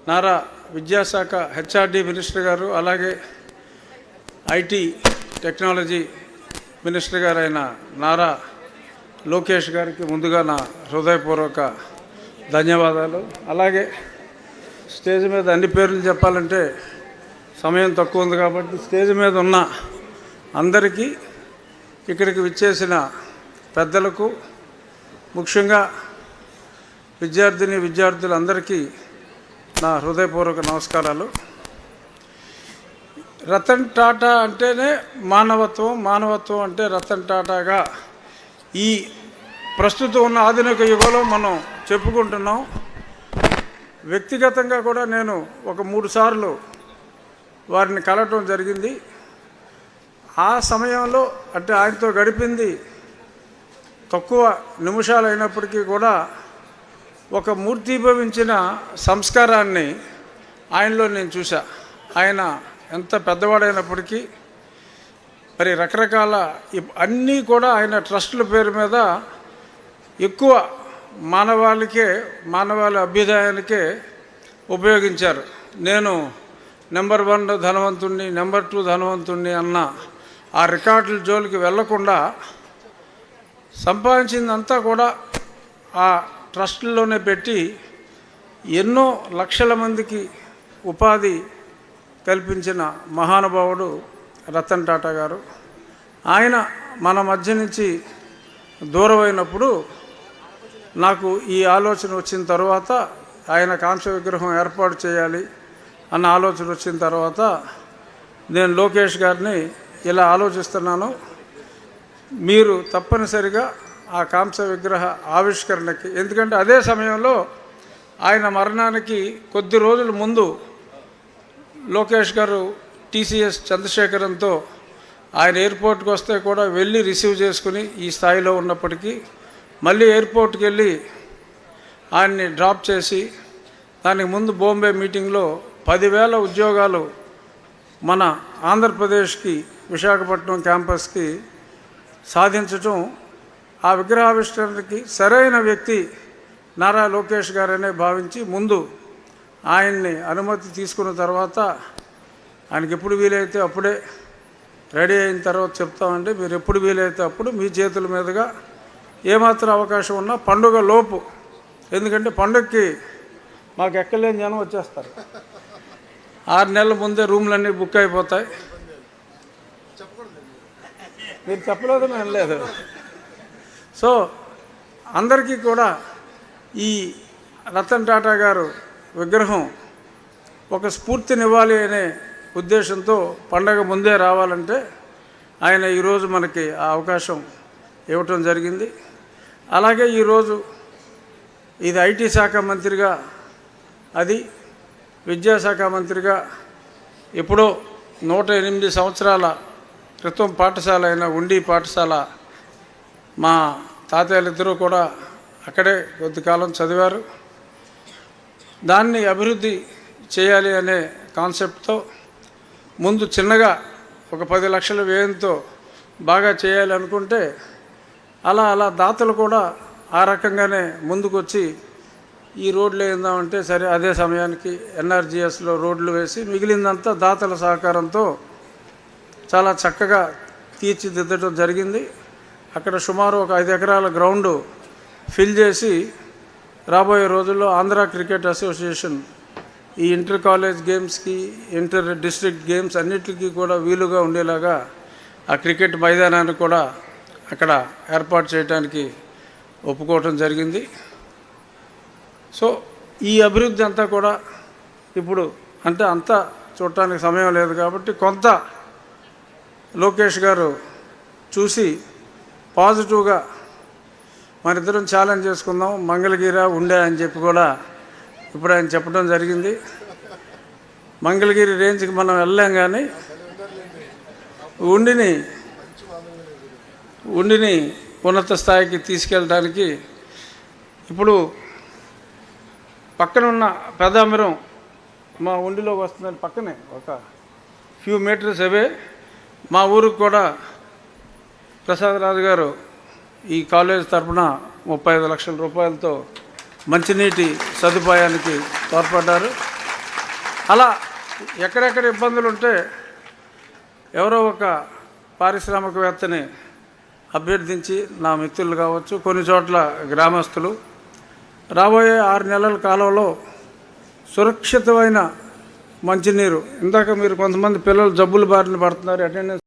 నారా విద్యాశాఖ HRD minister గారు, అలాగే ఐటీ టెక్నాలజీ మినిస్టర్ గారు అయిన నారా లోకేష్ గారికి ముందుగా నా హృదయపూర్వక ధన్యవాదాలు. అలాగే స్టేజ్ మీద అన్ని పేర్లు చెప్పాలంటే సమయం తక్కువ ఉంది కాబట్టి స్టేజ్ మీద ఉన్న అందరికీ, ఇక్కడికి విచ్చేసిన పెద్దలకు, ముఖ్యంగా విద్యార్థులందరికీ నా హృదయపూర్వక నమస్కారాలు. రతన్ టాటా అంటేనే మానవత్వం, మానవత్వం అంటే రతన్ టాటాగా ఈ ప్రస్తుతం ఉన్న ఆధునిక యుగంలో మనం చెప్పుకుంటున్నాం. వ్యక్తిగతంగా కూడా నేను ఒక 3 సార్లు వారిని కలవటం జరిగింది. ఆ సమయంలో అంటే ఆయనతో గడిపింది తక్కువ నిమిషాలు అయినప్పటికీ కూడా ఒక మూర్తిభవించిన సంస్కారాన్ని ఆయనలో నేను చూసా. ఆయన ఎంత పెద్దవాడైనప్పటికీ మరి రకరకాల అన్నీ కూడా ఆయన ట్రస్టుల పేరు మీద ఎక్కువ మానవాళి అభ్యుదయానికే ఉపయోగించారు. నేను నెంబర్ 1 ధనవంతుణ్ణి, నెంబర్ 2 ధనవంతుణ్ణి అన్న ఆ రికార్డుల జోలికి వెళ్లకుండా సంపాదించిందంతా కూడా ఆ ట్రస్టుల్లోనే పెట్టి ఎన్నో లక్షల మందికి ఉపాధి కల్పించిన మహానుభావుడు రతన్ టాటా గారు. ఆయన మన మధ్య నుంచి దూరమైనప్పుడు నాకు ఈ ఆలోచన వచ్చిన తర్వాత, ఆయన కాంస్య విగ్రహం ఏర్పాటు చేయాలి అన్న ఆలోచన వచ్చిన తర్వాత నేను లోకేష్ గారిని ఇలా ఆలోచిస్తున్నాను, మీరు తప్పనిసరిగా ఆ కాంస్య విగ్రహ ఆవిష్కరణకి, ఎందుకంటే అదే సమయంలో ఆయన మరణానికి కొద్ది రోజుల ముందు లోకేష్ గారు టీసీఎస్ చంద్రశేఖరంతో ఆయన ఎయిర్పోర్ట్కి వస్తే కూడా వెళ్ళి రిసీవ్ చేసుకుని ఈ స్థాయిలో ఉన్నప్పటికీ మళ్ళీ ఎయిర్పోర్ట్కి వెళ్ళి ఆయన్ని డ్రాప్ చేసి, దానికి ముందు బాంబే మీటింగ్లో 10,000 ఉద్యోగాలు మన ఆంధ్రప్రదేశ్కి విశాఖపట్నం క్యాంపస్కి సాధించటం, ఆ విగ్రహావిష్కరణకి సరైన వ్యక్తి నారా లోకేష్ గారనే భావించి ముందు ఆయన్ని అనుమతి తీసుకున్న తర్వాత, ఆయనకి ఎప్పుడు వీలైతే అప్పుడే రెడీ అయిన తర్వాత చెప్తామండి, మీరు ఎప్పుడు వీలైతే అప్పుడు మీ చేతుల మీదుగా ఏమాత్రం అవకాశం ఉన్నా పండుగ లోపు, ఎందుకంటే పండుగకి మాకు ఎక్కలేని జనం వచ్చేస్తారు, 6 నెలల ముందే రూమ్లన్నీ బుక్ అయిపోతాయి. మీరు చెప్పలేదు, మేము లేదు. సో అందరికీ కూడా ఈ రతన్ టాటా గారు విగ్రహం ఒక స్ఫూర్తినివ్వాలి అనే ఉద్దేశంతో పండగ ముందే రావాలంటే ఆయన ఈరోజు మనకి ఆ అవకాశం ఇవ్వటం జరిగింది. అలాగే ఈరోజు ఇది ఐటీ శాఖ మంత్రిగా, అది విద్యాశాఖ మంత్రిగా ఎప్పుడో 108 సంవత్సరాల క్రితం పాఠశాల అయిన ఉండి పాఠశాల, మా తాతయ్యలిద్దరూ కూడా అక్కడే కొద్ది కాలం చదివారు. దాన్ని అభివృద్ధి చేయాలి అనే కాన్సెప్ట్తో ముందు చిన్నగా ఒక 10 లక్షల వ్యయంతో బాగా చేయాలి అనుకుంటే, అలా దాతలు కూడా ఆ రకంగానే ముందుకొచ్చి ఈ రోడ్లు వేద్దామంటే సరే, అదే సమయానికి ఎన్ఆర్జీఎస్లో రోడ్లు వేసి మిగిలిందంతా దాతల సహకారంతో చాలా చక్కగా తీర్చిదిద్దడం జరిగింది. అక్కడ సుమారు ఒక 5 ఎకరాల గ్రౌండ్ ఫిల్ చేసి రాబోయే రోజుల్లో ఆంధ్ర క్రికెట్ అసోసియేషన్ ఈ ఇంటర్ కాలేజ్ గేమ్స్కి, ఇంటర్ డిస్ట్రిక్ట్ గేమ్స్ అన్నిటికీ కూడా వీలుగా ఉండేలాగా ఆ క్రికెట్ మైదానాన్ని కూడా అక్కడ ఏర్పాటు చేయడానికి ఒప్పుకోవటం జరిగింది. సో ఈ అభివృద్ధి అంతా కూడా ఇప్పుడు అంటే అంతా చూడటానికి సమయం లేదు కాబట్టి కొంత లోకేష్ గారు చూసి పాజిటివ్గా మనిద్దరం ఛాలెంజ్ చేసుకుందాం, మంగళగిరి ఉండే అని చెప్పి కూడా ఇప్పుడు ఆయన చెప్పడం జరిగింది. మంగళగిరి రేంజ్కి మనం వెళ్ళాం, కానీ ఉండిని ఉన్నత స్థాయికి తీసుకెళ్ళడానికి ఇప్పుడు పక్కనున్న పెదామిరం మా ఉండిలోకి వస్తుందని పక్కనే ఒక ఫ్యూ మీటర్స్ అవే మా ఊరికి కూడా ప్రసాద్ రాజు గారు ఈ కాలేజ్ తరఫున 35 లక్షల రూపాయలతో మంచినీటి సదుపాయానికి తోడ్పడ్డారు. అలా ఎక్కడెక్కడ ఇబ్బందులు ఉంటే ఎవరో ఒక పారిశ్రామికవేత్తని అభ్యర్థించి నా మిత్రులు కావచ్చు, కొన్ని చోట్ల గ్రామస్తులు రాబోయే 6 నెలల కాలంలో సురక్షితమైన మంచినీరు, ఇందాక మీరు కొంతమంది పిల్లలు జబ్బుల బారిన పడుతున్నారు, అటెండెన్స్